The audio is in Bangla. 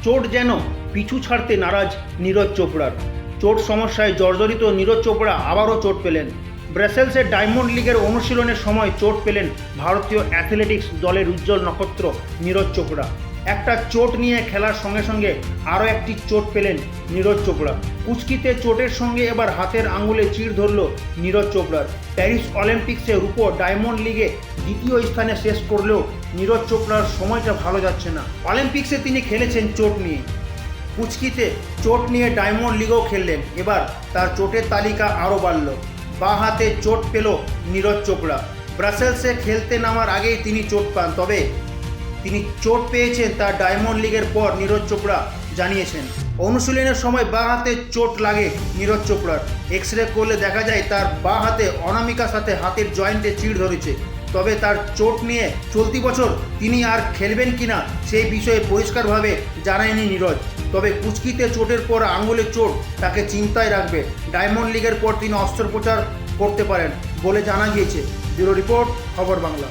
চোট যেন পিছু ছাড়তে নারাজ নীরজ চোপড়ার। চোট সমস্যায় জর্জরিত নীরজ চোপড়া আবারও চোট পেলেন। ব্রাসেলসের ডায়মন্ড লিগের অনুশীলনের সময় চোট পেলেন ভারতীয় অ্যাথলেটিক্স দলের উজ্জ্বল নক্ষত্র নীরজ চোপড়া। একটা চোট নিয়ে খেলার সঙ্গে সঙ্গে আরও একটি চোট পেলেন নীরজ চোপড়া। কুচকিতে চোটের সঙ্গে এবার হাতের আঙুলে চিড় ধরল নীরজ চোপড়ার। প্যারিস অলিম্পিক্সে রূপো ডায়মন্ড লিগে দ্বিতীয় স্থানে শেষ করলেও নীরজ চোপড়ার সময়টা ভালো যাচ্ছে না। অলিম্পিক্সে তিনি খেলেছেন চোট নিয়ে, কুচকিতে চোট নিয়ে ডায়মন্ড লিগও খেললেন। এবার তার চোটের তালিকা আরও বাড়ল। বাঁ হাতে চোট পেল নীরজ চোপড়া। ব্রাসেলসে খেলতে নামার আগেই তিনি চোট পান, তবে তিনি চোট পেয়েছেন তার ডায়মন্ড লিগের পর নীরজ চোপড়া জানিয়েছেন। অনুশীলনের সময় বাঁ হাতে চোট লাগে নীরজ চোপড়ার। এক্স রে করলে দেখা যায় তার বাঁ হাতে অনামিকার সাথে হাতের জয়েন্টে চিড় ধরেছে। তবে তার চোট নিয়ে চলতি বছর তিনি আর খেলবেন কিনা সেই বিষয়ে পরিষ্কারভাবে জানায়নি নীরজ। তবে কুচকিতে চোটের পর আঙুলে চোট তাকে চিন্তায় রাখবে। ডায়মন্ড লিগের পর তিনি অস্ত্রোপচার করতে পারেন বলে জানা গিয়েছে। ব্যুরো রিপোর্ট, খবর বাংলা।